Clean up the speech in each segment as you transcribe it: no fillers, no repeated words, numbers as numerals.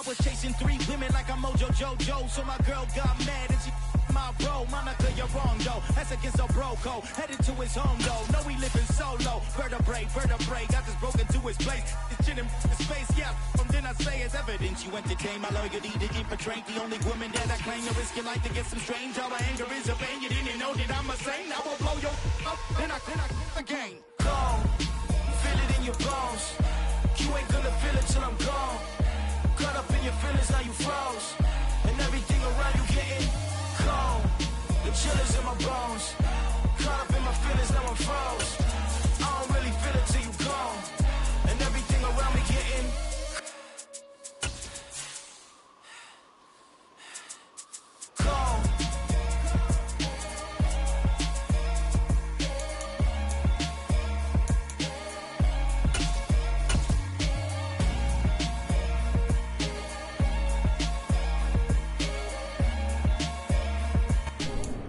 was chasing 3 women like I'm Mojo Jojo, so my girl got mad and she my bro. Monica, you're wrong though. That's against a bro code. Headed to his home though. No, he living solo. Vertebrae. Got this broken to his place. It's chin in his face. Yeah. From then I say it's evidence. You entertain my loyalty to infiltrate. The only woman that I claim to risk your life to get some strange. All my anger is a pain. You didn't know that I'm a saint. I will blow your up. Then I again. Gone. Feel it in your bones. You ain't gonna feel it till I'm gone. Caught up in your feelings, now you froze. And everything around you getting cold. The chill is in my bones. Caught up in my feelings, now I'm froze. I don't really feel it till you gone. And everything around me getting cold.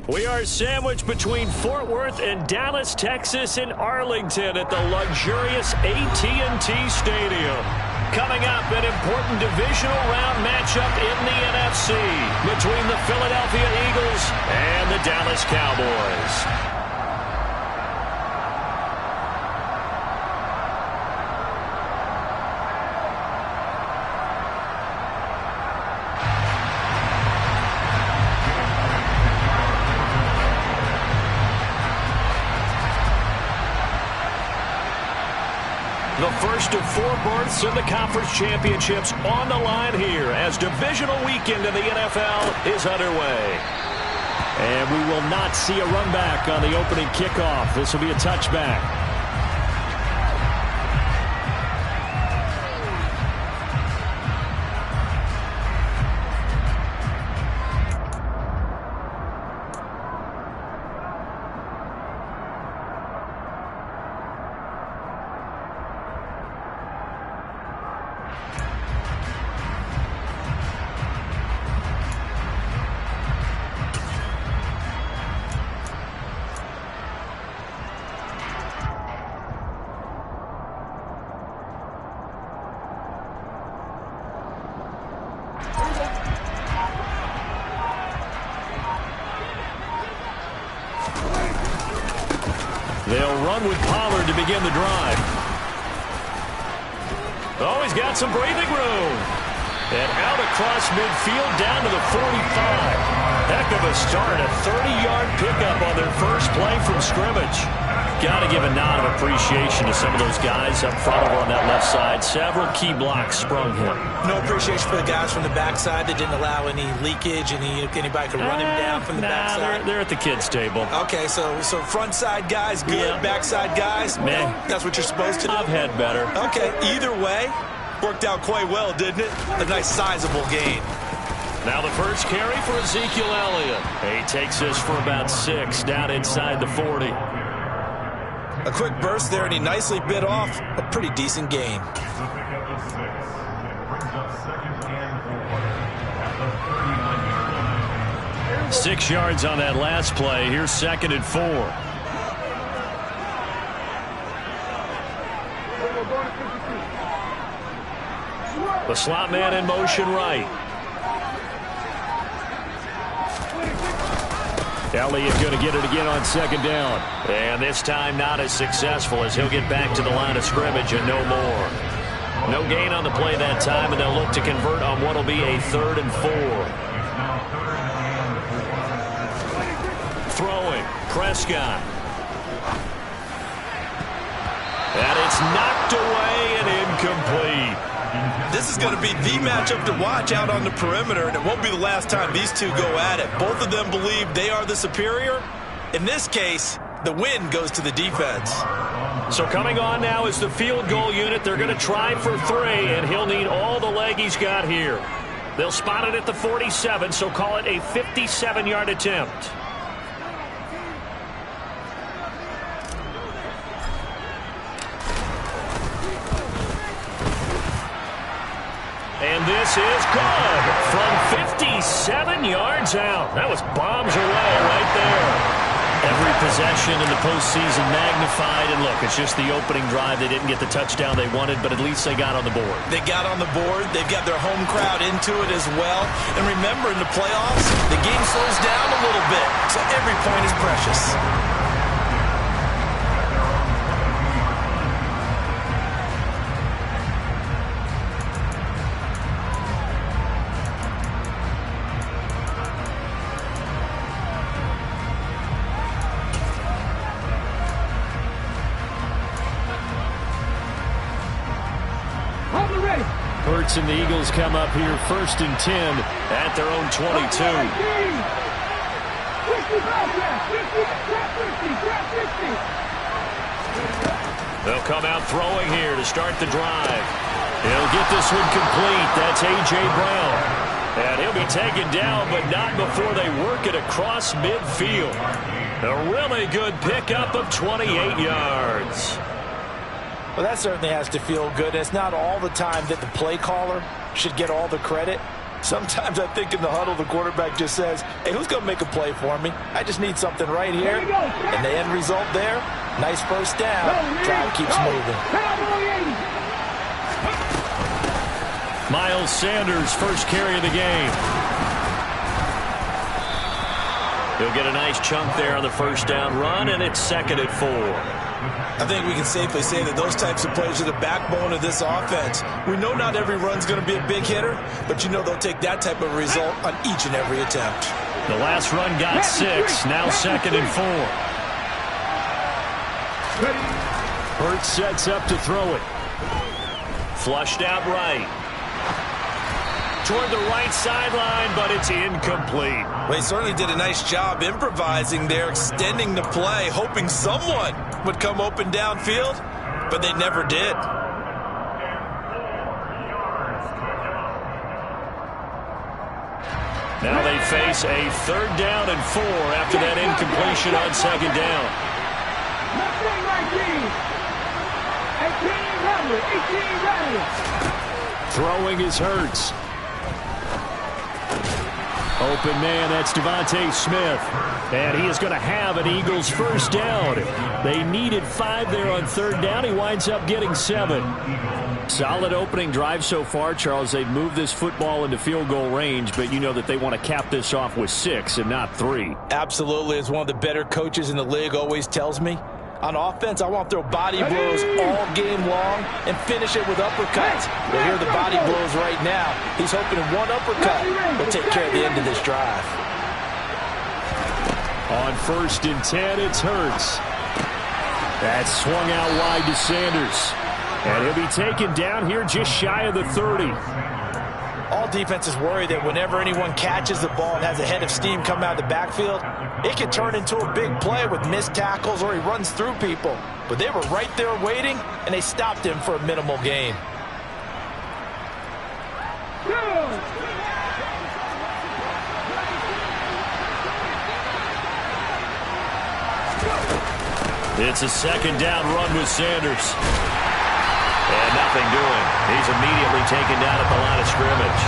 We are sandwiched between Fort Worth and Dallas, Texas, and Arlington at the luxurious AT&T Stadium. Coming up, an important divisional round matchup in the NFC between the Philadelphia Eagles and the Dallas Cowboys. The first of 4 berths in the conference championships on the line here as divisional weekend in the NFL is underway. And we will not see a run back on the opening kickoff. This will be a touchback. They'll run with Pollard to begin the drive. Oh, he's got some breathing room. And out across midfield down to the 45. Heck of a start, a 30-yard pickup on their first play from scrimmage. Got to give a nod of appreciation to some of those guys up front over on that left side. Several key blocks sprung him. No appreciation for the guys from the backside that didn't allow any leakage, anybody could run him down from the backside. They're at the kids' table. Okay, so front side guys good, yeah. Backside guys, man, that's what you're supposed to do. I've had better. Okay, either way, worked out quite well, didn't it? A nice sizable gain. Now the first carry for Ezekiel Elliott. He takes this for about 6 down inside the 40. A quick burst there, and he nicely bit off a pretty decent gain. Six yards on that last play. Here's 2nd and 4. The slot man in motion right. Elliott going to get it again on 2nd down. And this time not as successful as he'll get back to the line of scrimmage and no more. No gain on the play that time, and they'll look to convert on what will be a 3rd and 4. Throwing, Prescott. And it's knocked away and incomplete. This is going to be the matchup to watch out on the perimeter, and it won't be the last time these two go at it. Both of them believe they are the superior. In this case, the win goes to the defense. So coming on now is the field goal unit. They're going to try for 3, and he'll need all the leg he's got here. They'll spot it at the 47, so call it a 57-yard attempt. And this is good from 57 yards out. That was bombs away right there. Every possession in the postseason magnified. And look, it's just the opening drive. They didn't get the touchdown they wanted, but at least they got on the board. They got on the board. They've got their home crowd into it as well. And remember, in the playoffs, the game slows down a little bit, so every point is precious. Hurts and the Eagles come up here 1st and 10 at their own 22. They'll come out throwing here to start the drive. He'll get this one complete. That's A.J. Brown. And he'll be taken down, but not before they work it across midfield. A really good pickup of 28 yards. Well, that certainly has to feel good. It's not all the time that the play caller should get all the credit. Sometimes I think in the huddle, the quarterback just says, hey, who's going to make a play for me? I just need something right here. And the end result there, nice first down. Drive keeps moving. Miles Sanders, first carry of the game. He'll get a nice chunk there on the first down run, and it's 2nd and 4. I think we can safely say that those types of plays are the backbone of this offense. We know not every run's going to be a big hitter, but you know they'll take that type of result on each and every attempt. The last run got 6, now 2nd and 4. Hurts sets up to throw it. Flushed out right. Toward the right sideline, but it's incomplete. Well, he certainly did a nice job improvising there, extending the play, hoping someone would come open downfield, but they never did. Now they face a 3rd down and 4 after that incompletion on 2nd down. Throwing is Hurts. Open man, that's Devontae Smith. And he is going to have an Eagles first down. They needed 5 there on 3rd down. He winds up getting 7. Solid opening drive so far, Charles. They've moved this football into field goal range, but you know that they want to cap this off with 6 and not 3. Absolutely. As one of the better coaches in the league always tells me, on offense, I want to throw body blows all game long and finish it with uppercuts. Well, here are the body blows right now. He's hoping one uppercut will take care of the end of this drive. On 1st and 10, it's Hurts. That's swung out wide to Sanders. And he'll be taken down here just shy of the 30. All defenses worry that whenever anyone catches the ball and has a head of steam come out of the backfield, it can turn into a big play with missed tackles or he runs through people. But they were right there waiting, and they stopped him for a minimal gain. It's a 2nd down run with Sanders. And nothing doing. He's immediately taken down at the line of scrimmage.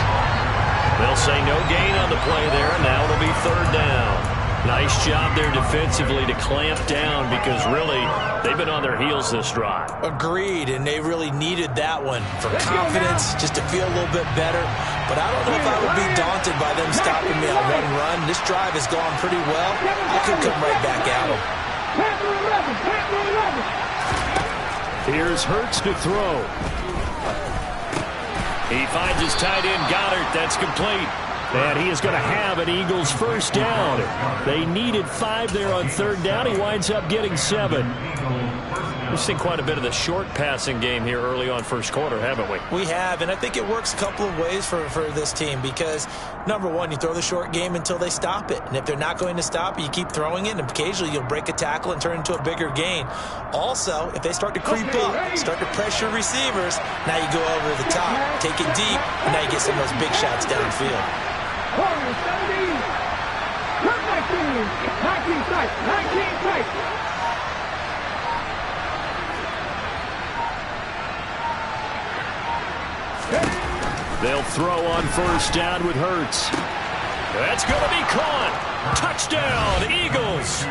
They'll say no gain on the play there, and now it'll be 3rd down. Nice job there defensively to clamp down because really they've been on their heels this drive. Agreed, and they really needed that one for confidence, just to feel a little bit better. But I don't know if I would be daunted by them stopping me on one run. This drive has gone pretty well. I could come right back at them. Here's Hurts to throw. He finds his tight end Goddard. That's complete. And he is going to have an Eagles first down. They needed 5 there on 3rd down. He winds up getting 7. We've seen quite a bit of the short passing game here early on first quarter, haven't we? We have, and I think it works a couple of ways for this team because, number one, you throw the short game until they stop it. And if they're not going to stop it, you keep throwing it, and occasionally you'll break a tackle and turn into a bigger gain. Also, if they start to creep up, start to pressure receivers, now you go over the top, take it deep, and now you get some of those big shots downfield. They'll throw on first down with Hurts. That's going to be caught. Touchdown, Eagles.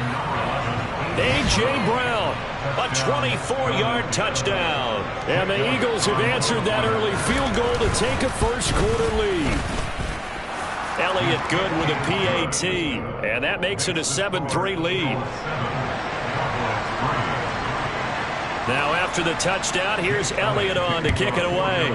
A.J. Brown, a 24-yard touchdown. And the Eagles have answered that early field goal to take a first-quarter lead. Elliott good with a PAT, and that makes it a 7-3 lead. Now after the touchdown, here's Elliott on to kick it away.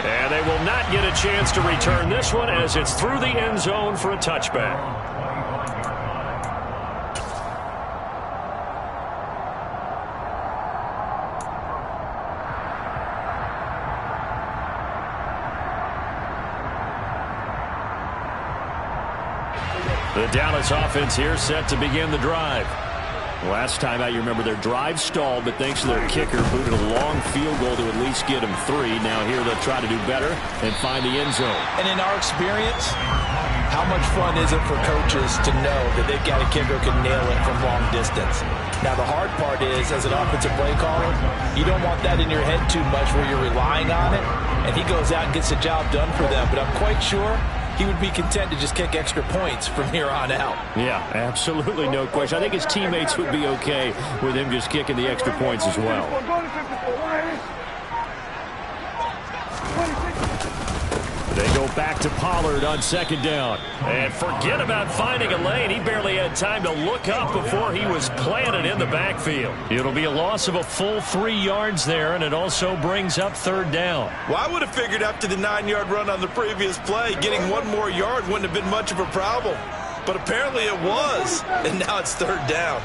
And they will not get a chance to return this one as it's through the end zone for a touchback. The Dallas offense here set to begin the drive. Last time out, you remember their drive stalled, but thanks to their kicker, booted a long field goal to at least get them 3. Now here they'll try to do better and find the end zone. And in our experience, how much fun is it for coaches to know that they've got a kicker who can nail it from long distance? Now, the hard part is, as an offensive play caller, you don't want that in your head too much where you're relying on it, and he goes out and gets the job done for them. But I'm quite sure he would be content to just kick extra points from here on out. Yeah, absolutely, no question. I think his teammates would be okay with him just kicking the extra points as well. They go back to Pollard on second down. And forget about finding a lane. He barely had time to look up before he was planted in the backfield. It'll be a loss of a full 3 yards there, and it also brings up third down. Well, I would have figured after the 9-yard run on the previous play, getting 1 more yard wouldn't have been much of a problem. But apparently it was, and now it's third down.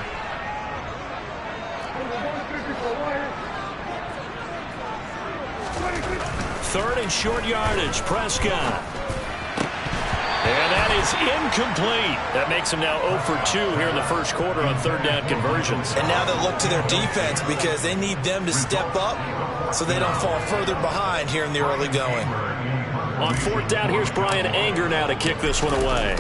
Third and short yardage, Prescott. And that is incomplete. That makes him now 0 for 2 here in the first quarter on third down conversions. And now they'll look to their defense because they need them to step up so they don't fall further behind here in the early going. On fourth down, here's Brian Anger now to kick this one away.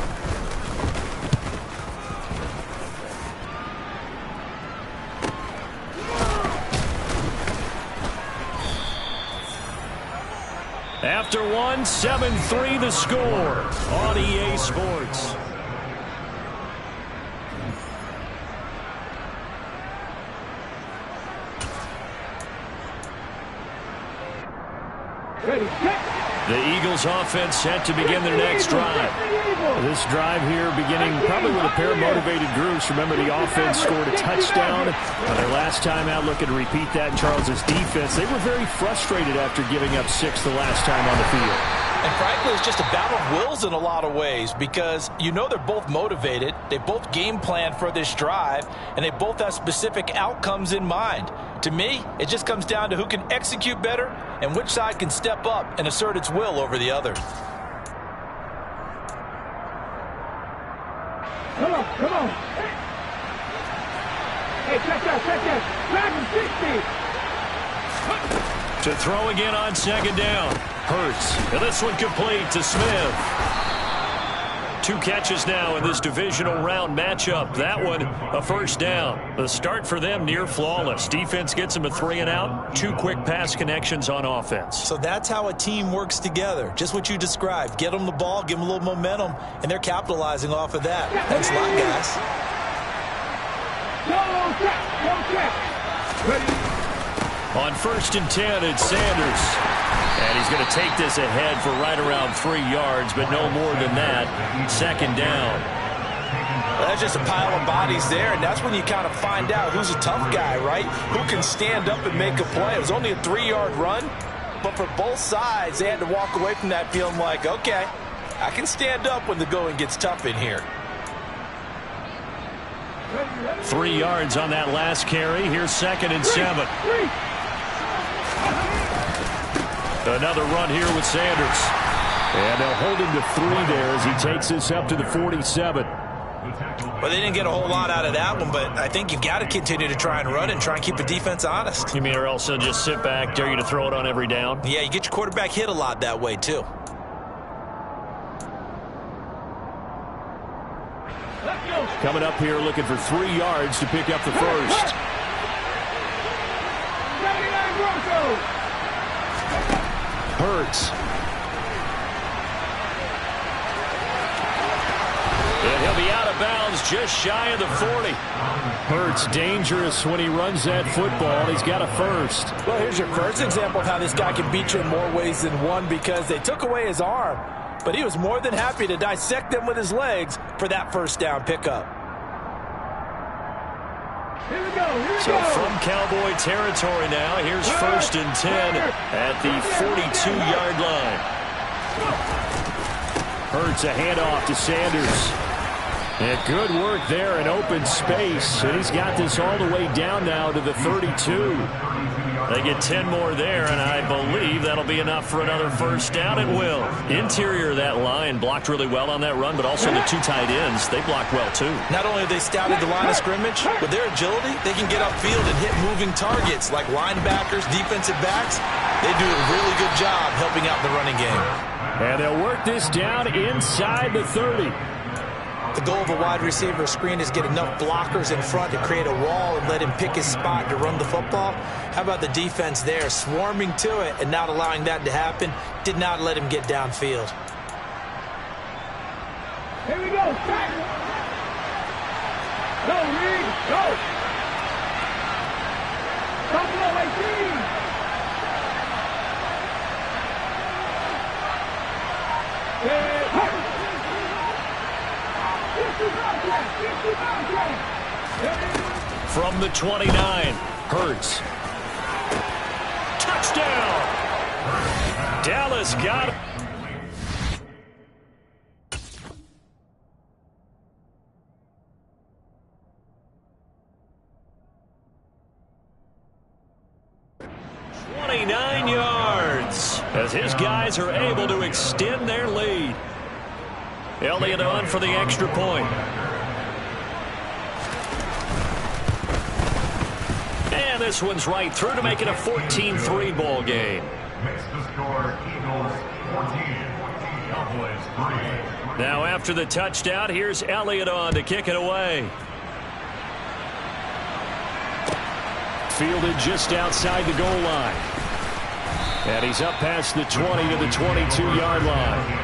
After one, 7-3 the score on EA Sports. The Eagles offense set to begin their next drive. This drive here beginning probably with a pair of motivated groups. Remember, the offense scored a touchdown their last time out. Looking to repeat that in Charles's defense. They were very frustrated after giving up 6 the last time on the field. And frankly, it's just a battle of wills in a lot of ways because you know they're both motivated. They both game plan for this drive, and they both have specific outcomes in mind. To me, it just comes down to who can execute better and which side can step up and assert its will over the other. Come on, come on. Hey, check that, check that. Drive 60. To throw again on second down. Hurts. And this one complete to Smith. 2 catches now in this divisional round matchup. That one a first down. The start for them near flawless. Defense gets them a 3 and out. 2 quick pass connections on offense. So that's how a team works together. Just what you described. Get them the ball, give them a little momentum, and they're capitalizing off of that. Thanks a lot, guys. On first and 10, it's Sanders. And he's going to take this ahead for right around 3 yards, but no more than that. Second down. Well, that's just a pile of bodies there, and that's when you kind of find out who's a tough guy, right? Who can stand up and make a play. It was only a 3-yard run, but for both sides, they had to walk away from that feeling like, okay, I can stand up when the going gets tough in here. 3 yards on that last carry. Here's second and 7. Another run here with Sanders. And they'll hold him to 3 there as he takes this up to the 47. Well, they didn't get a whole lot out of that one, but I think you've got to continue to try and run and try and keep the defense honest. You mean, or else they'll just sit back, dare you to throw it on every down? Yeah, you get your quarterback hit a lot that way, too. Coming up here looking for 3 yards to pick up the first. Hurts. And he'll be out of bounds just shy of the 40. Hurts dangerous when he runs that football. He's got a first. Well, here's your first example of how this guy can beat you in more ways than one, because they took away his arm, but he was more than happy to dissect them with his legs for that first down pickup. Here we go. So from Cowboy territory now, here's 1st and 10 at the 42-yard line. Hurts a handoff to Sanders. And good work there in open space. And he's got this all the way down now to the 32. They get 10 more there, and I believe that'll be enough for another first down. It will. Interior of that line blocked really well on that run, but also the 2 tight ends, they blocked well too. Not only have they scouted the line of scrimmage, with their agility, they can get upfield and hit moving targets like linebackers, defensive backs. They do a really good job helping out the running game. And they'll work this down inside the 30. The goal of a wide receiver screen is get enough blockers in front to create a wall and let him pick his spot to run the football. How about the defense there, swarming to it and not allowing that to happen? Did not let him get downfield. Here we go. Back. Go, Reed. Go. Come on, Reed. From the 29, Hurts. Touchdown! Dallas got it. Yards as his guys are able to extend their lead. Elliott on for the extra point. And this one's right through to make it a 14-3 ball game. Makes the score Eagles 14, Cowboys 3. Now after the touchdown, here's Elliott on to kick it away. Fielded just outside the goal line. And he's up past the 20 to the 22-yard line.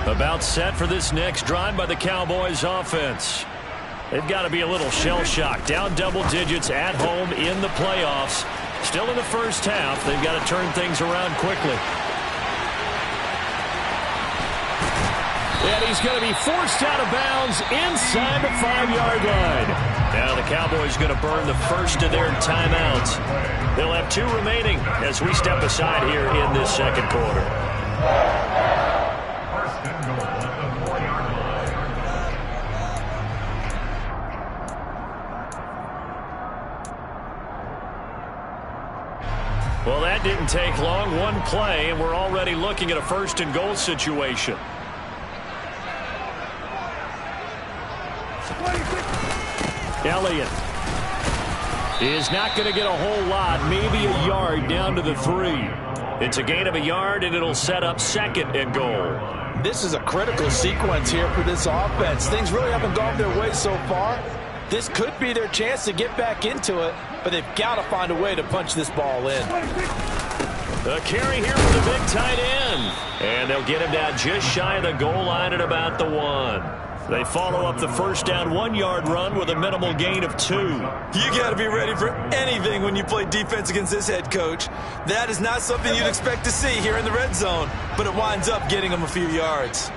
About set for this next drive by the Cowboys offense. They've got to be a little shell-shocked. Down double digits at home in the playoffs. Still in the first half. They've got to turn things around quickly. And he's going to be forced out of bounds inside the 5-yard line. Now the Cowboys going to burn the first of their timeouts. They'll have 2 remaining as we step aside here in this second quarter. Well, that didn't take long. One play, and we're already looking at a 1st and goal situation. Elliott is not going to get a whole lot, maybe a yard down to the 3. It's a gain of a yard, and it'll set up 2nd and goal. This is a critical sequence here for this offense. Things really haven't gone their way so far. This could be their chance to get back into it, but they've got to find a way to punch this ball in. The carry here for the big tight end. And they'll get him down just shy of the goal line at about the 1. They follow up the first down 1-yard run with a minimal gain of 2. You got to be ready for anything when you play defense against this head coach. That is not something you'd expect to see here in the red zone, but it winds up getting them a few yards.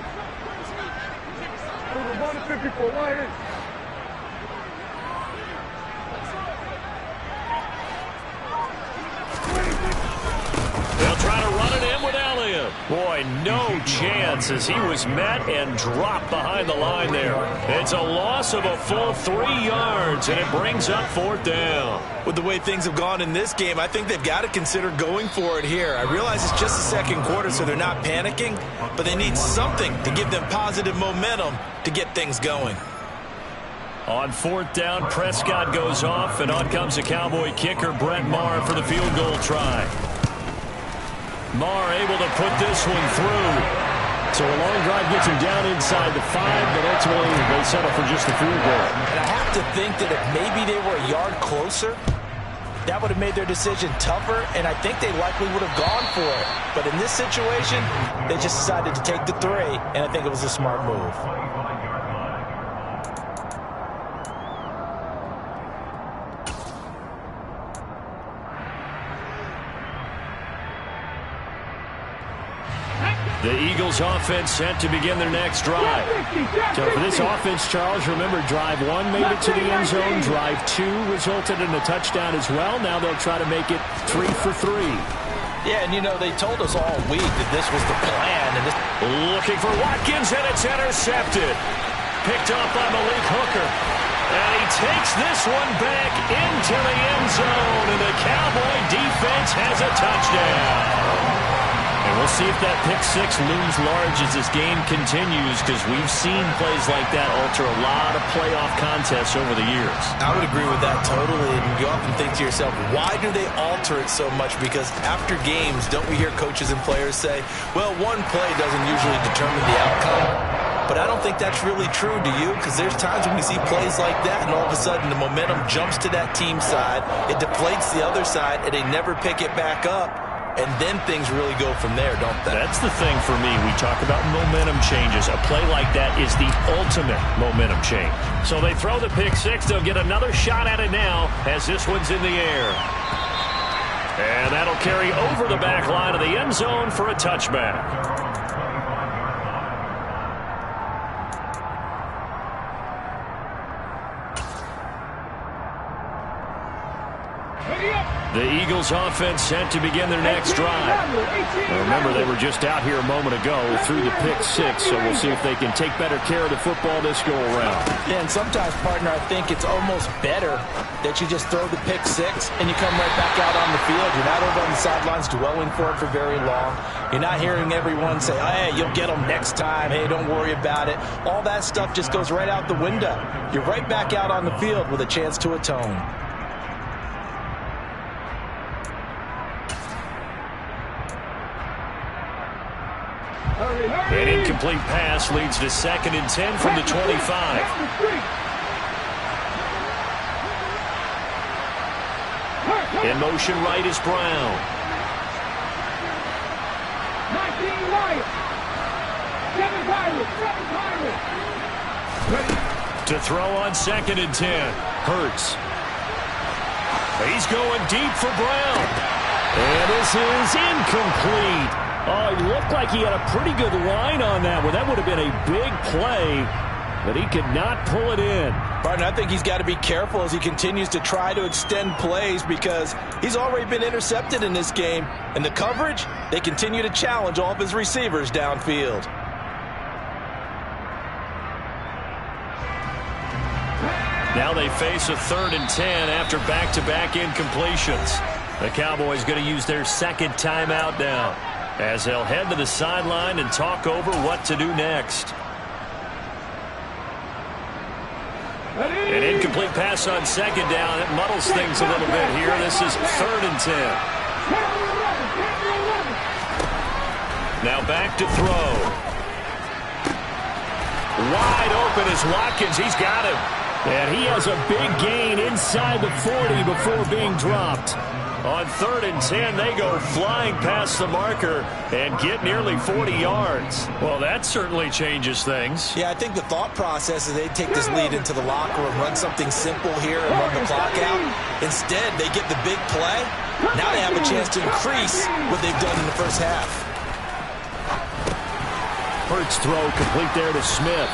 They'll try to run it in with Elliott. Boy, no chance as he was met and dropped behind the line there. It's a loss of a full 3 yards, and it brings up 4th down. With the way things have gone in this game, I think they've got to consider going for it here. I realize it's just the 2nd quarter, so they're not panicking, but they need something to give them positive momentum to get things going. On 4th down, Prescott goes off, and on comes the Cowboy kicker, Brett Maher, for the field goal try. Maher able to put this one through. So a long drive gets him down inside the 5, but ultimately they settle for just the field goal. And I have to think that if maybe they were a yard closer, that would have made their decision tougher, and I think they likely would have gone for it. But in this situation, they just decided to take the 3, and I think it was a smart move. The Eagles offense set to begin their next drive. So for this offense, Charles, remember drive 1 made it to the end zone. Drive 2 resulted in a touchdown as well. Now they'll try to make it 3 for 3. Yeah, and you know, they told us all week that this was the plan. And looking for Watkins, and it's intercepted. Picked off by Malik Hooker. And he takes this one back into the end zone, and the Cowboy defense has a touchdown. And we'll see if that pick-6 looms large as this game continues, because we've seen plays like that alter a lot of playoff contests over the years. I would agree with that totally, and you often think to yourself, why do they alter it so much? Because after games, don't we hear coaches and players say, well, one play doesn't usually determine the outcome. But I don't think that's really true, do you? Because there's times when we see plays like that, and all of a sudden the momentum jumps to that team side, it deflates the other side, and they never pick it back up. And then things really go from there, don't they? That's the thing for me. We talk about momentum changes. A play like that is the ultimate momentum change. So they throw the pick-6. They'll get another shot at it now as this one's in the air. And that'll carry over the back line of the end zone for a touchback. The Eagles offense set to begin their next drive. Remember, they were just out here a moment ago through the pick-6, so we'll see if they can take better care of the football this go-around. Yeah, and sometimes, partner, I think it's almost better that you just throw the pick-6 and you come right back out on the field. You're not over on the sidelines dwelling for it for very long. You're not hearing everyone say, oh, hey, you'll get them next time. Hey, don't worry about it. All that stuff just goes right out the window. You're right back out on the field with a chance to atone. An incomplete pass leads to 2nd and 10 from the 25. In motion right is Brown. 19 Wyatt. 7 Pirates. To throw on 2nd and 10. Hurts. He's going deep for Brown. And this is incomplete. Oh, he looked like he had a pretty good line on that one. That would have been a big play, but he could not pull it in. Barton, I think he's got to be careful as he continues to try to extend plays because he's already been intercepted in this game. And the coverage, they continue to challenge all of his receivers downfield. Now they face a 3rd and 10 after back-to-back incompletions. The Cowboys going to use their 2nd timeout now, as they'll head to the sideline and talk over what to do next. An incomplete pass on 2nd down. It muddles things a little bit here. This is 3rd and 10. Now back to throw. Wide open is Watkins. He's got him. And he has a big gain inside the 40 before being dropped. On 3rd and 10, they go flying past the marker and get nearly 40 yards. Well, that certainly changes things. Yeah, I think the thought process is they take this lead into the locker room, run something simple here and run the clock out. Instead, they get the big play. Now they have a chance to increase what they've done in the first half. Hurts throw complete there to Smith.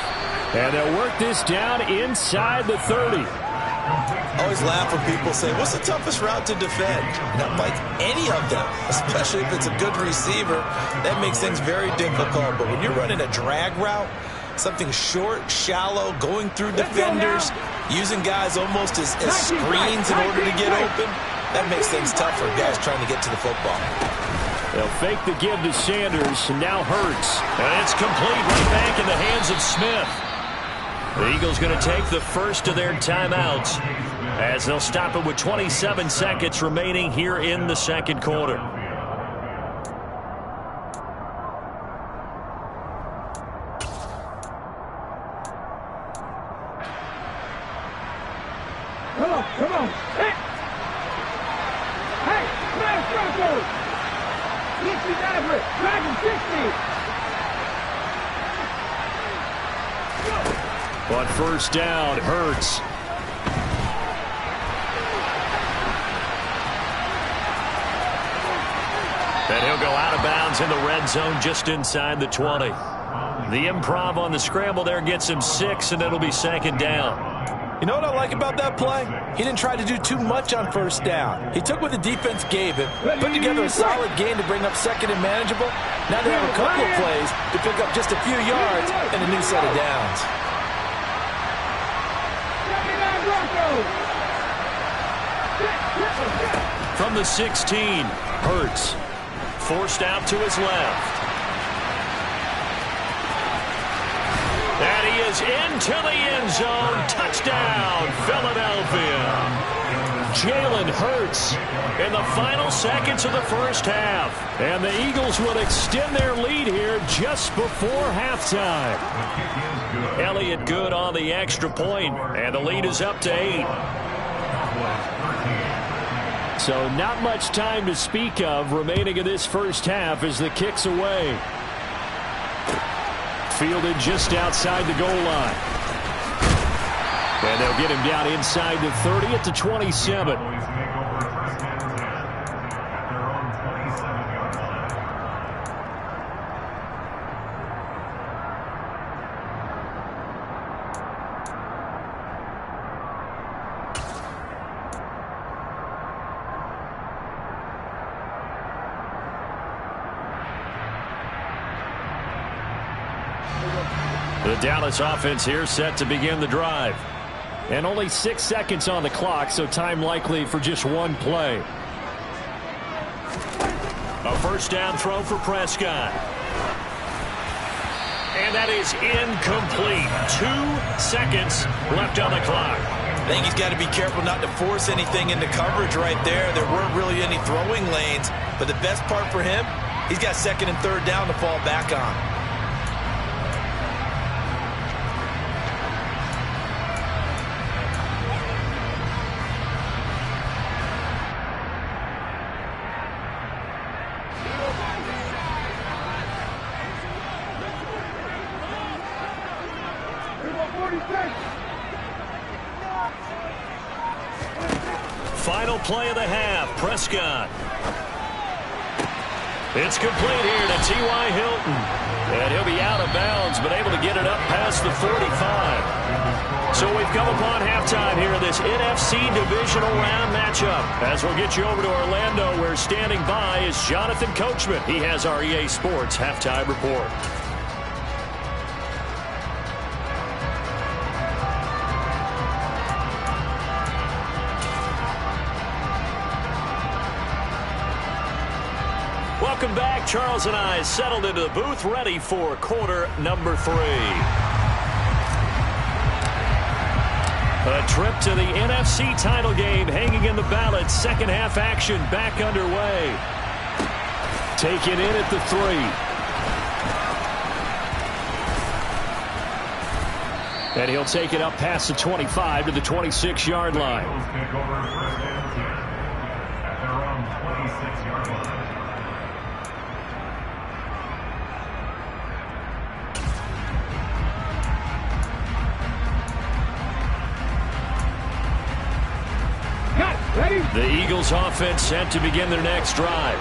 And they'll work this down inside the 30. I always laugh when people say, what's the toughest route to defend? And I'm like, any of them, especially if it's a good receiver. That makes things very difficult. But when you're running a drag route, something short, shallow, going through defenders, using guys almost as screens in order to get open, that makes things tough for guys trying to get to the football. They'll fake the give to Sanders, and now Hurts. And it's complete right back in the hands of Smith. The Eagles going to take the first of their timeouts as they'll stop it with 27 seconds remaining here in the second quarter. Come on. Hey, smash Broncos. 60 Everett, Dragon 60. On first down, Hurts. And he'll go out of bounds in the red zone just inside the 20. The improv on the scramble there gets him 6, and it'll be second down. You know what I like about that play? He didn't try to do too much on first down. He took what the defense gave him, put together a solid gain to bring up second and manageable. Now they have a couple of plays to pick up just a few yards and a new set of downs. From the 16, Hurts. Forced out to his left. And he is into the end zone. Touchdown, Philadelphia. Jalen Hurts in the final seconds of the first half. And the Eagles will extend their lead here just before halftime. Elliott good on the extra point, and the lead is up to 8. So not much time to speak of remaining in this first half as the kick's away. Fielded just outside the goal line. And they'll get him down inside the 30 at the 27. The Dallas offense here set to begin the drive. And only 6 seconds on the clock, so time likely for just one play. A first down throw for Prescott. And that is incomplete. 2 seconds left on the clock. I think he's got to be careful not to force anything into coverage right there. There weren't really any throwing lanes. But the best part for him, he's got second and third down to fall back on. Final play of the half, Prescott. It's complete here to T.Y. Hilton. And he'll be out of bounds, but able to get it up past the 45. So we've come upon halftime here in this NFC Divisional Round matchup. As we'll get you over to Orlando, where standing by is Jonathan Coachman. He has our EA Sports halftime report. Welcome back. Charles and I settled into the booth, ready for quarter number 3. A trip to the NFC title game hanging in the balance. Second half action back underway. Taken in at the 3. And he'll take it up past the 25 to the 26-yard line. Take over first and 10 at their own 26-yard line. The Eagles offense set to begin their next drive.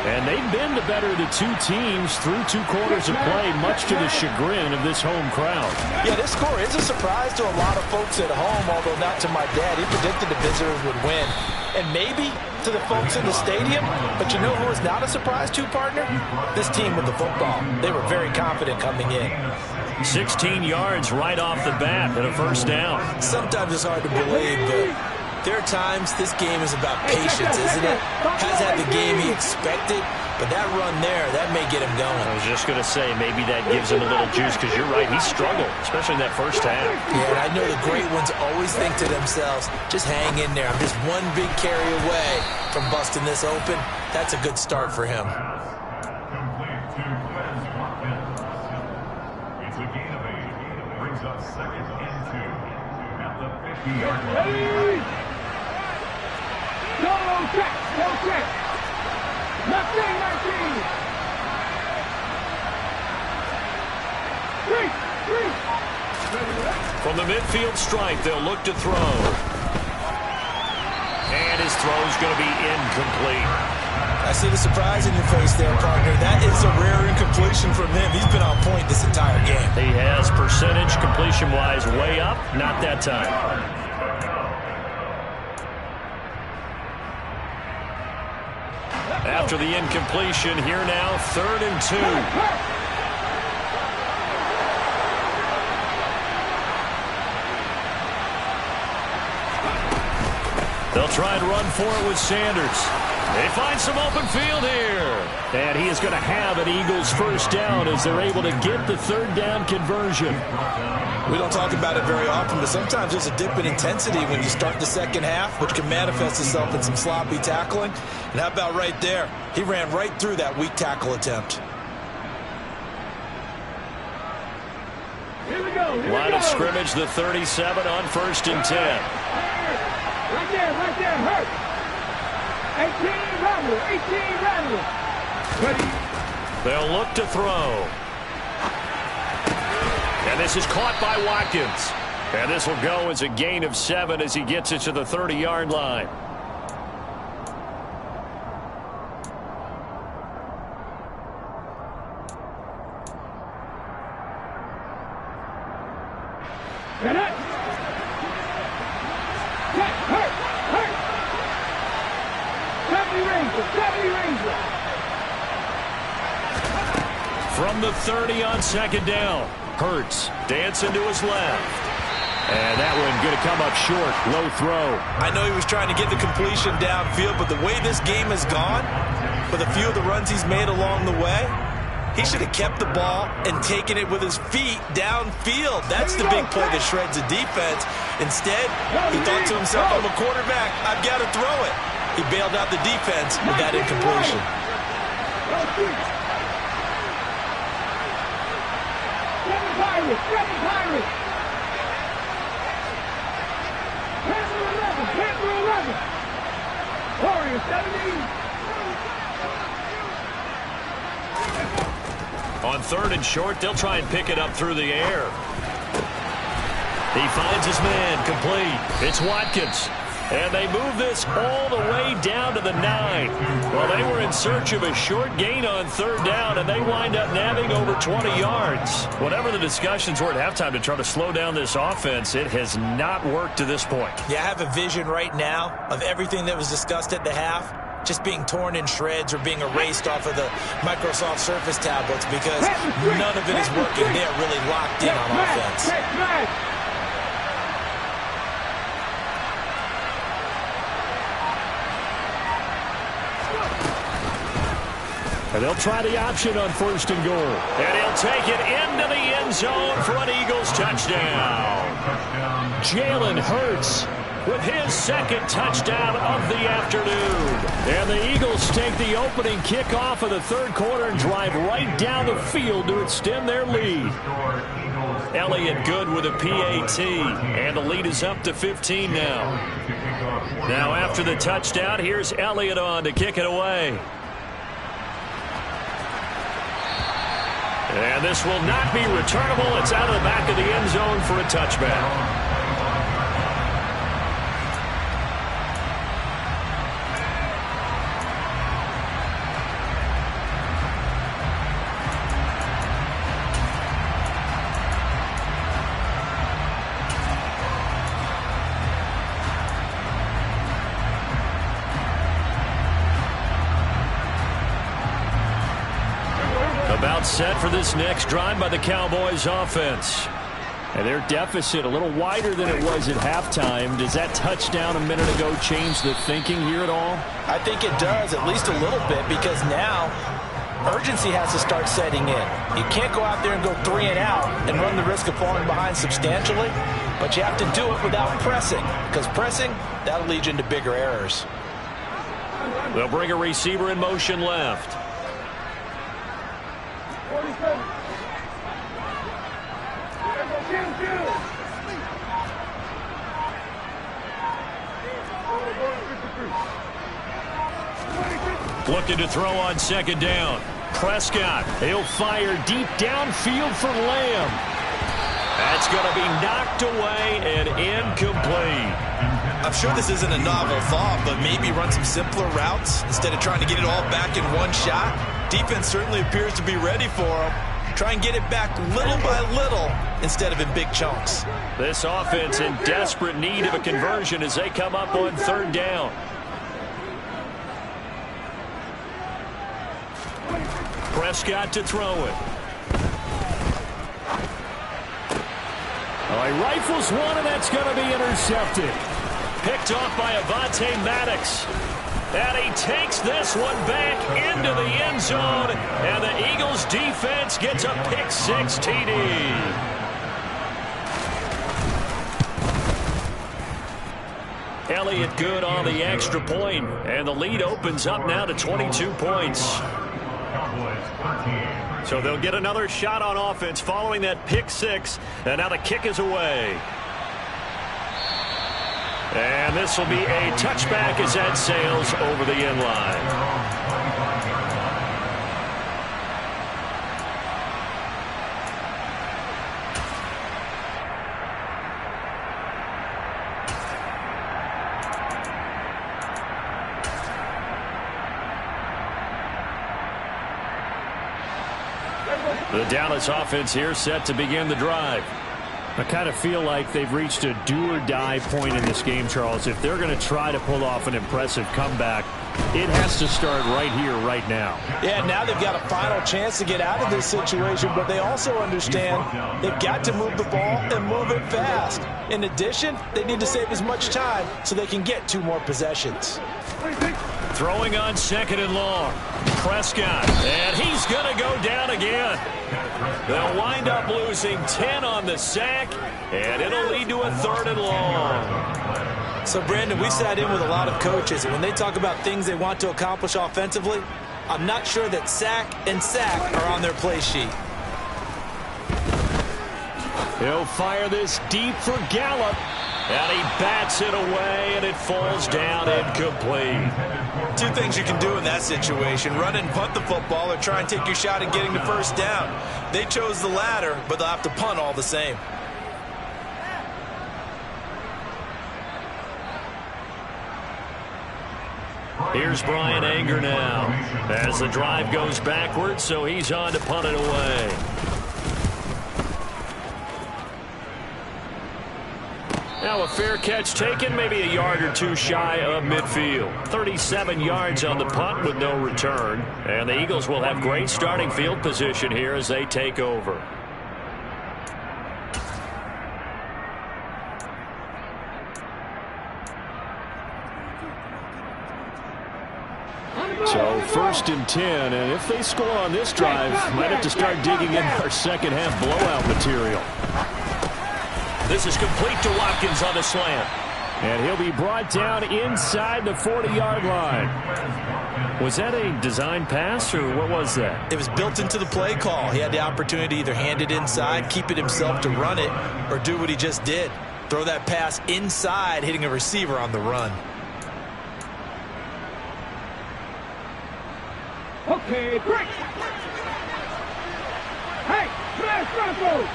And they've been the better of the two teams through 2 quarters of play, much to the chagrin of this home crowd. Yeah, this score is a surprise to a lot of folks at home, although not to my dad. He predicted the visitors would win. And maybe to the folks in the stadium, but you know who is not a surprise to, partner? This team with the football. They were very confident coming in. 16 yards right off the bat and a first down. Sometimes it's hard to believe, but there are times this game is about patience, isn't it? Has had the game he expected, but that run there, that may get him going. I was just going to say, maybe that gives him a little juice, because you're right, he struggled, especially in that first half. Yeah, and I know the great ones always think to themselves, just hang in there. I'm just one big carry away from busting this open. That's a good start for him. Complete to Quez Watkins. It's a gain of 8. Brings up 2nd and 2 at the 50-yard line. Go check. Nothing. 3. From the midfield stripe, they'll look to throw. And his throw's going to be incomplete. I see the surprise in your face there, partner. That is a rare incompletion from him. He's been on point this entire game. He has percentage completion-wise way up, not that time. After the incompletion, here now, 3rd and 2. They'll try and run for it with Sanders. They find some open field here. And he is going to have an Eagles first down as they're able to get the 3rd down conversion. We don't talk about it very often, but sometimes there's a dip in intensity when you start the second half, which can manifest itself in some sloppy tackling. And how about right there? He ran right through that weak tackle attempt. Here we go. Line of scrimmage, the 37 on 1st and 10. Right there, hurt. 18 Rattler. Ready. They'll look to throw. And this is caught by Watkins. And this will go as a gain of 7 as he gets it to the 30-yard line. Get it. Hurt. 70 Ranger. From the 30 on 2nd down. Hurts dancing to his left. And that one going to come up short. Low throw. I know he was trying to get the completion downfield, but the way this game has gone, with a few of the runs he's made along the way, he should have kept the ball and taken it with his feet downfield. That's the big play that shreds the defense. Instead, he thought to himself, I'm a quarterback. I've got to throw it. He bailed out the defense with that incompletion. Pirates. Panther 11. Warriors 17. On 3rd and short, they'll try and pick it up through the air. He finds his man, complete. It's Watkins. And they move this all the way down to the 9. Well, they were in search of a short gain on 3rd down, and they wind up nabbing over 20 yards. Whatever the discussions were at halftime to try to slow down this offense, it has not worked to this point. Yeah, I have a vision right now of everything that was discussed at the half just being torn in shreds or being erased off of the Microsoft Surface tablets because none of it is working. They're really locked in on offense. And they'll try the option on 1st and goal. And he'll take it into the end zone for an Eagles touchdown. Jalen Hurts with his 2nd touchdown of the afternoon. And the Eagles take the opening kickoff of the 3rd quarter and drive right down the field to extend their lead. Elliott good with a PAT. And the lead is up to 15 now. Now after the touchdown, here's Elliott on to kick it away. And this will not be returnable. It's out of the back of the end zone for a touchback. About set for this next drive by the Cowboys offense. And their deficit a little wider than it was at halftime. Does that touchdown a minute ago change the thinking here at all? I think it does, at least a little bit, because now urgency has to start setting in. You can't go out there and go 3 and out and run the risk of falling behind substantially, but you have to do it without pressing, because pressing, that'll lead you into bigger errors. They'll bring a receiver in motion left. 47. Looking to throw on second down. Prescott, he'll fire deep downfield for Lamb. That's going to be knocked away and incomplete. I'm sure this isn't a novel thought, but maybe run some simpler routes instead of trying to get it all back in one shot. Defense certainly appears to be ready for him. Try and get it back little by little instead of in big chunks. This offense in desperate need of a conversion as they come up on third down. Prescott to throw it. Oh, he rifles one, and that's going to be intercepted. Picked off by Avonte Maddox. And he takes this one back into the end zone. And the Eagles defense gets a pick-6 TD. Elliott good on the extra point. And the lead opens up now to 22 points. So they'll get another shot on offense following that pick-6. And now the kick is away. And this will be a touchback as that sails over the end line. The Dallas offense here set to begin the drive. I kind of feel like they've reached a do-or-die point in this game, Charles. If they're going to try to pull off an impressive comeback, it has to start right here, right now. Yeah, now they've got a final chance to get out of this situation, but they also understand they've got to move the ball and move it fast. In addition, they need to save as much time so they can get 2 more possessions. Throwing on second and long. Prescott, and he's going to go down again. They'll wind up losing 10 on the sack, and it'll lead to a 3rd and long. So, Brandon, we sat in with a lot of coaches, and when they talk about things they want to accomplish offensively, I'm not sure that sack and sack are on their play sheet. He'll fire this deep for Gallup, and he bats it away, and it falls down incomplete. 2 things you can do in that situation: run and punt the football, or try and take your shot at getting the first down. They chose the latter, but they'll have to punt all the same. Here's Brian Anger now as the drive goes backwards, so he's on to punt it away. Now a fair catch taken, maybe a yard or 2 shy of midfield. 37 yards on the punt with no return. And the Eagles will have great starting field position here as they take over. So 1st and 10, and if they score on this drive, might have to start digging in our second half blowout material. This is complete to Watkins on the slant. And he'll be brought down inside the 40-yard line. Was that a design pass, or what was that? It was built into the play call. He had the opportunity to either hand it inside, keep it himself to run it, or do what he just did. Throw that pass inside, hitting a receiver on the run. Okay, break. Hey, smash Broncos.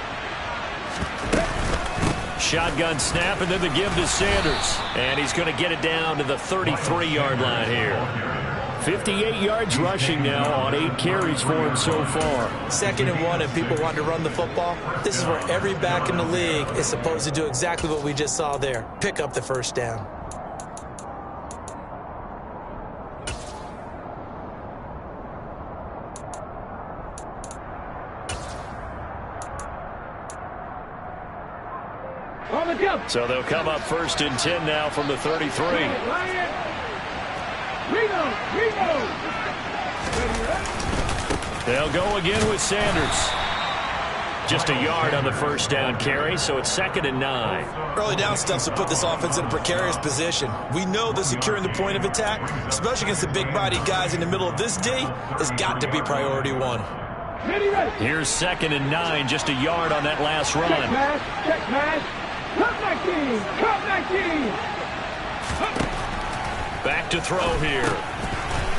Shotgun snap, and then the give to Sanders. And he's going to get it down to the 33-yard line here. 58 yards rushing now on 8 carries for him so far. 2nd and 1, and people want to run the football. This is where every back in the league is supposed to do exactly what we just saw there. Pick up the first down. Go. So they'll come up 1st and 10 now from the 33. Ryan. They'll go again with Sanders. Just a yard on the 1st down carry, so it's 2nd and 9. Early down stuff to put this offense in a precarious position. We know that securing the point of attack, especially against the big-bodied guys in the middle of this D, has got to be priority 1. Here's 2nd and 9, just a yard on that last run. Check pass. Cut 19. Back to throw here.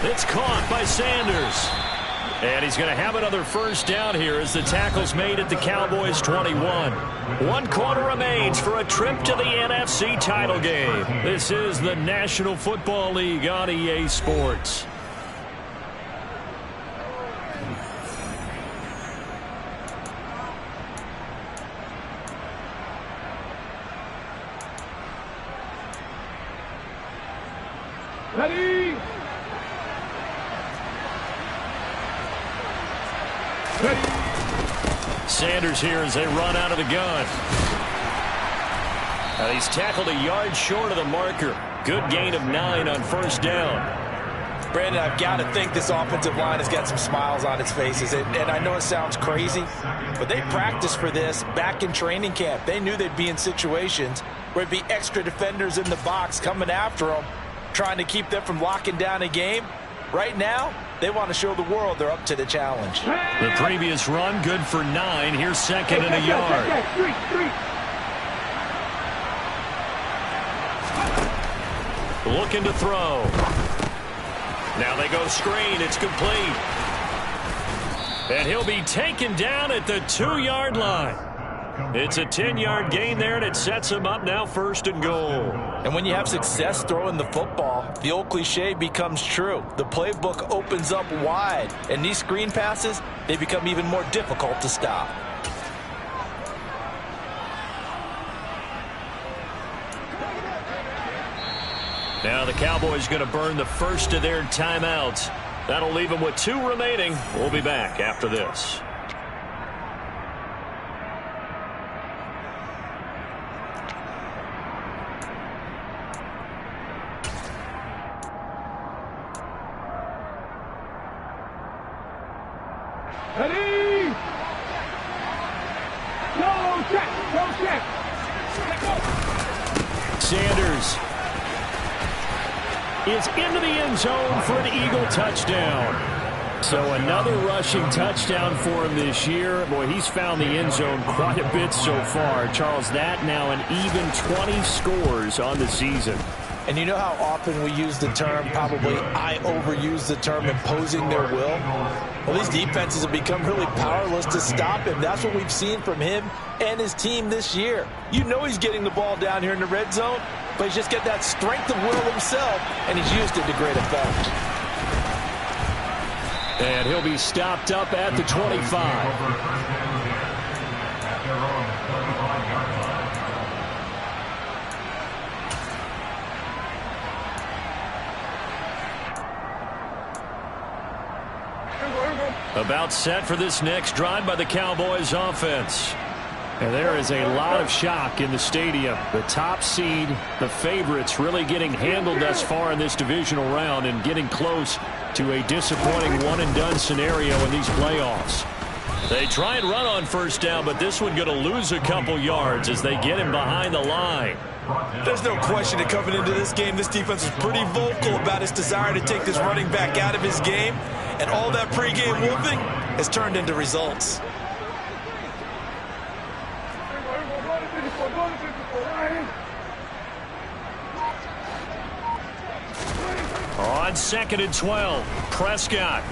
It's caught by Sanders. And he's going to have another 1st down here as the tackle's made at the Cowboys' 21. 1 quarter remains for a trip to the NFC title game. This is the National Football League on EA Sports. Ready. Sanders here as they run out of the gun. He's tackled a yard short of the marker. Good gain of 9 on 1st down. Brandon, I've got to think this offensive line has got some smiles on its faces. And I know it sounds crazy, but they practiced for this back in training camp. They knew they'd be in situations where it'd be extra defenders in the box coming after them, trying to keep them from locking down a game. Right now, they want to show the world they're up to the challenge. The previous run, good for 9. Here's 2nd and a yard. Looking to throw. Now they go screen. It's complete. And he'll be taken down at the 2-yard line. It's a 10-yard gain there, and it sets him up now 1st and goal. And when you have success throwing the football, the old cliche becomes true. The playbook opens up wide, and these screen passes, they become even more difficult to stop. Now the Cowboys going to burn the 1st of their timeouts. That'll leave them with 2 remaining. We'll be back after this. Ready. Go check. Sanders is into the end zone for an Eagle touchdown. So another rushing touchdown for him this year. Boy, he's found the end zone quite a bit so far. Charles, that now an even 20 scores on the season. And you know how often we use the term, probably I overuse the term, imposing their will? Well, these defenses have become really powerless to stop him. That's what we've seen from him and his team this year. You know he's getting the ball down here in the red zone, but he's just got that strength of will himself, and he's used it to great effect. And he'll be stopped up at the 25. About set for this next drive by the Cowboys offense. And there is a lot of shock in the stadium. The top seed, the favorites, really getting handled thus far in this divisional round and getting close to a disappointing one-and-done scenario in these playoffs. They try and run on 1st down, but this one going to lose a couple yards as they get him behind the line. There's no question that coming into this game, this defense is pretty vocal about its desire to take this running back out of his game. And all that pregame whooping has turned into results. On 2nd and 12, Prescott.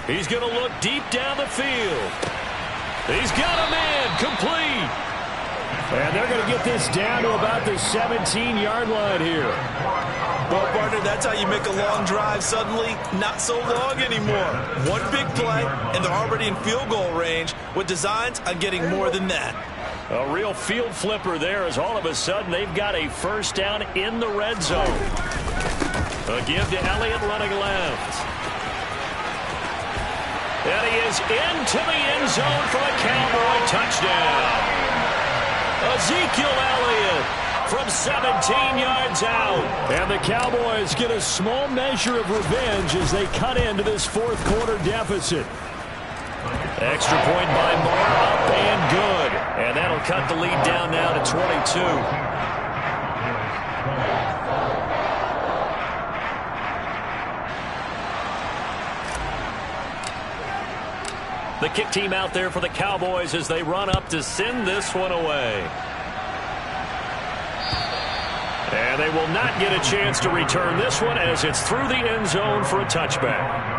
He's going to look deep down the field. He's got a man complete. And they're going to get this down to about the 17-yard line here. Well, partner, that's how you make a long drive suddenly not so long anymore. One big play, and they're already in field goal range with designs on getting more than that. A real field flipper there as all of a sudden they've got a 1st down in the red zone. A give to Elliott running left. And he is into the end zone for a Cowboy touchdown. Ezekiel Elliott from 17 yards out. And the Cowboys get a small measure of revenge as they cut into this fourth quarter deficit. Extra point by Moore, up and good. And that'll cut the lead down now to 22. The kick team out there for the Cowboys as they run up to send this one away. And they will not get a chance to return this one as it's through the end zone for a touchback.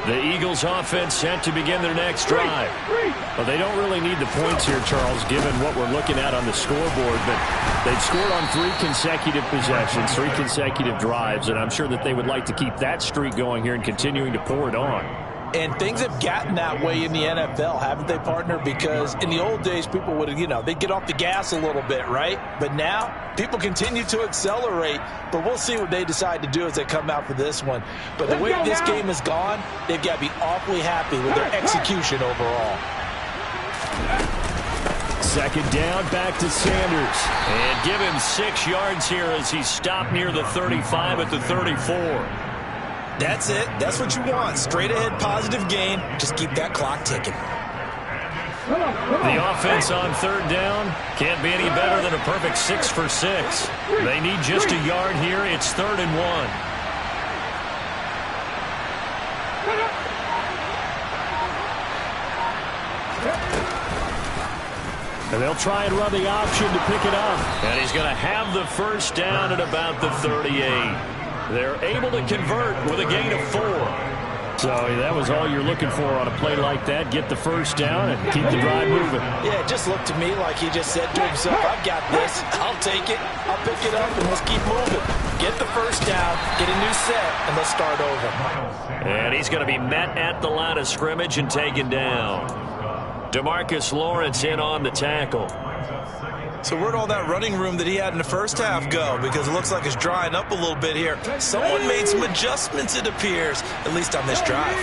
The Eagles offense set to begin their next drive. Well, they don't really need the points here, Charles, given what we're looking at on the scoreboard. But they've scored on 3 consecutive possessions, 3 consecutive drives, and I'm sure that they would like to keep that streak going here and continuing to pour it on. And things have gotten that way in the NFL, haven't they, partner? Because in the old days, people would, they'd get off the gas a little bit, right? But now, people continue to accelerate. But we'll see what they decide to do as they come out for this one. But the way this game has gone, they've got to be awfully happy with their execution overall. Second down, back to Sanders. And give him 6 yards here as he stopped near the 35 at the 34. That's it. That's what you want. Straight ahead, positive gain. Just keep that clock ticking. The offense on third down can't be any better than a perfect 6 for 6. They need just a yard here. It's 3rd and 1. And they'll try and run the option to pick it up. And he's going to have the first down at about the 38. They're able to convert with a gain of 4. So that was all you're looking for on a play like that. Get the first down and keep the drive moving. Yeah, it just looked to me like he just said to himself, I've got this. I'll take it. I'll pick it up, and let's keep moving. Get the first down, get a new set, and let's start over. And he's going to be met at the line of scrimmage and taken down. DeMarcus Lawrence in on the tackle. So where'd all that running room that he had in the first half go? Because it looks like it's drying up a little bit here. Someone made some adjustments, it appears, at least on this drive.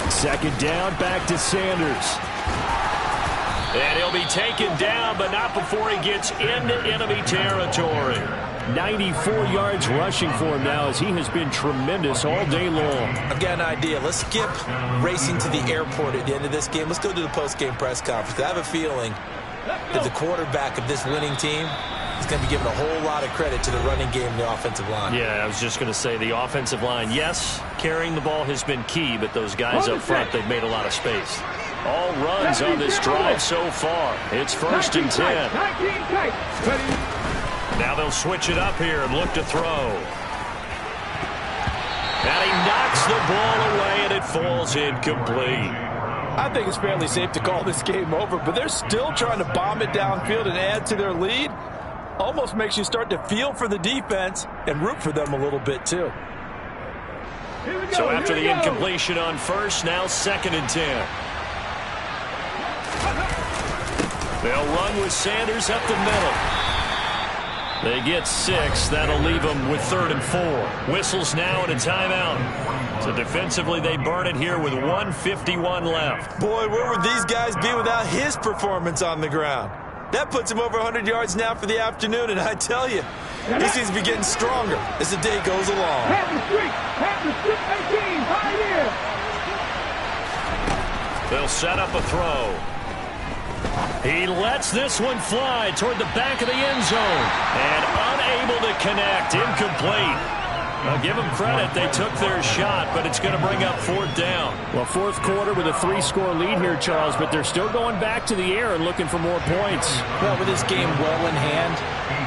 Second down, back to Sanders. And he'll be taken down, but not before he gets into enemy territory. 94 yards rushing for him now as he has been tremendous all day long. I've got an idea. Let's skip racing to the airport at the end of this game. Let's go to the post-game press conference. I have a feeling that the quarterback of this winning team is going to be given a whole lot of credit to the running game and the offensive line. Yeah, I was just going to say the offensive line, yes, carrying the ball has been key, but those guys up front, they've made a lot of space. All runs on this drive so far. It's 1st and 10. Now they'll switch it up here and look to throw. And he knocks the ball away, and it falls incomplete. I think it's fairly safe to call this game over, but they're still trying to bomb it downfield and add to their lead. Almost makes you start to feel for the defense and root for them a little bit, too. So after the incompletion on first, now 2nd and 10. They'll run with Sanders up the middle. They get 6. That'll leave them with 3rd and 4. Whistles now and a timeout. So defensively, they burn it here with 1:51 left. Boy, where would these guys be without his performance on the ground? That puts him over 100 yards now for the afternoon, and I tell you, he seems to be getting stronger as the day goes along. They'll set up a throw. He lets this one fly toward the back of the end zone. And unable to connect. Incomplete. I'll give them credit. They took their shot, but it's going to bring up 4th down. Well, 4th quarter with a 3-score lead here, Charles, but they're still going back to the air and looking for more points. Well, with this game well in hand,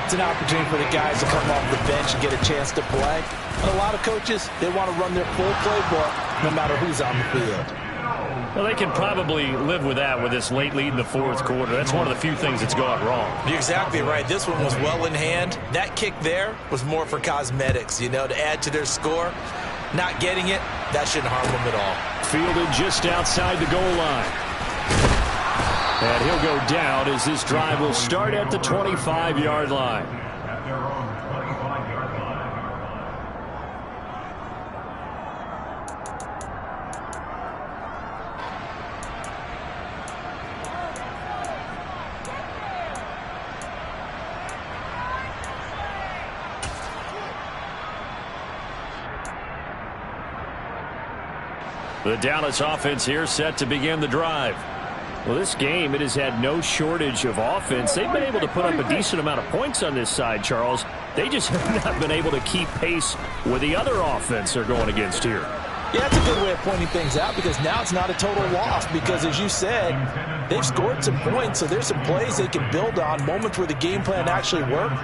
it's an opportunity for the guys to come off the bench and get a chance to play. And a lot of coaches, they want to run their full playbook no matter who's on the field. Well, they can probably live with that with this late lead in the 4th quarter. That's one of the few things that's gone wrong. You're exactly right. This one was well in hand. That kick there was more for cosmetics, to add to their score. not getting it, that shouldn't harm them at all. Fielded just outside the goal line. And he'll go down as this drive will start at the 25-yard line. At their own 25-yard line. The Dallas offense here set to begin the drive. Well, this game, it has had no shortage of offense. They've been able to put up a decent amount of points on this side, Charles. They just have not been able to keep pace with the other offense they're going against here. Yeah, that's a good way of pointing things out because now it's not a total loss because, as you said, they've scored some points, so there's some plays they can build on, moments where the game plan actually worked.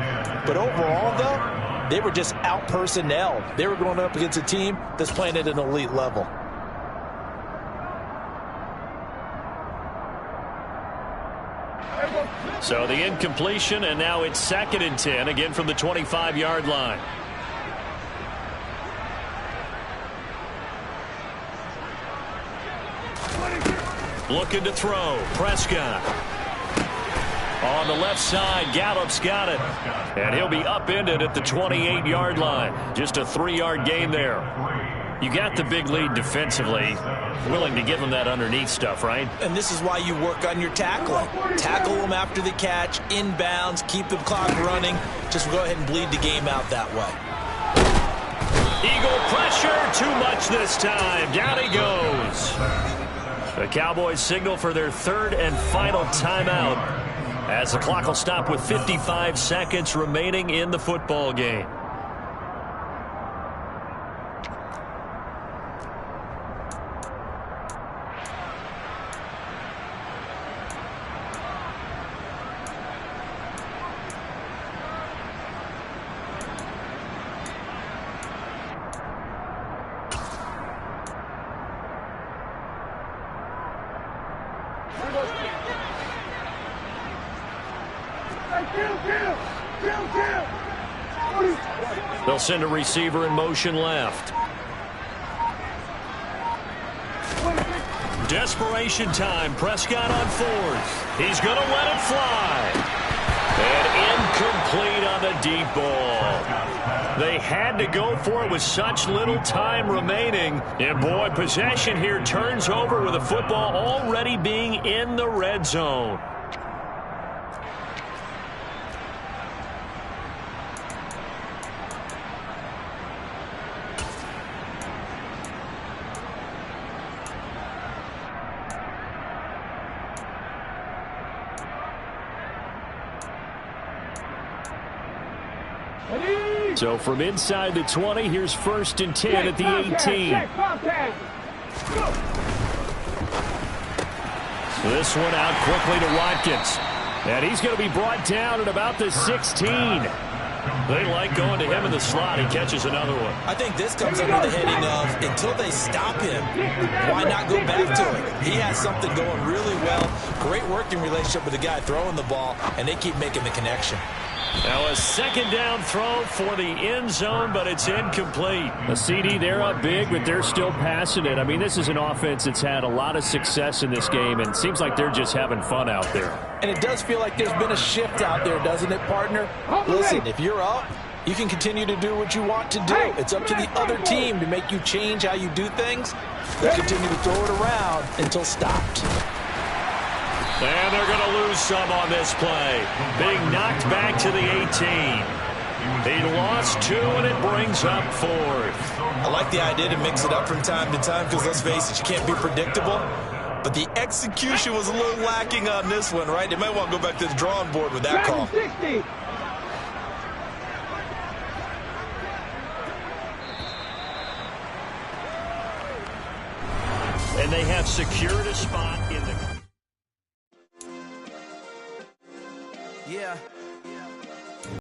But overall, though, they were just out-personnelled. They were going up against a team that's playing at an elite level. So the incompletion, and now it's 2nd and 10, again from the 25-yard line. Looking to throw. Prescott. On the left side, Gallup's got it. And he'll be upended at the 28-yard line. Just a 3-yard gain there. You got the big lead defensively. Willing to give them that underneath stuff, right? And this is why you work on your tackling. Tackle them after the catch, inbounds, keep the clock running. Just go ahead and bleed the game out that way. Eagle pressure, too much this time. Down he goes. The Cowboys signal for their 3rd and final timeout as the clock will stop with 55 seconds remaining in the football game. They'll send a receiver in motion left. Desperation time. Prescott on 4th. He's going to let it fly. And incomplete on the deep ball. They had to go for it with such little time remaining. And boy, possession here turns over with the football already being in the red zone. So from inside the 20, here's 1st and 10 at the 18. This one out quickly to Watkins. And he's going to be brought down at about the 16. They like going to him in the slot. He catches another one. I think this comes under the heading of until they stop him, why not go back to it? He has something going really well. Great working relationship with the guy throwing the ball, and they keep making the connection. Now a 2nd down throw for the end zone, but it's incomplete. A CD, they're up big, but they're still passing it. I mean, this is an offense that's had a lot of success in this game, and it seems like they're just having fun out there. And it does feel like there's been a shift out there, doesn't it, partner? Listen, if you're up, you can continue to do what you want to do. It's up to the other team to make you change how you do things. They continue to throw it around until stopped. And they're going to lose some on this play. Being knocked back to the 18. He lost 2, and it brings up 4th. I like the idea to mix it up from time to time because, let's face it, you can't be predictable. But the execution was a little lacking on this one, right? They might want to go back to the drawing board with that call. And they have secured a spot in the... Yeah,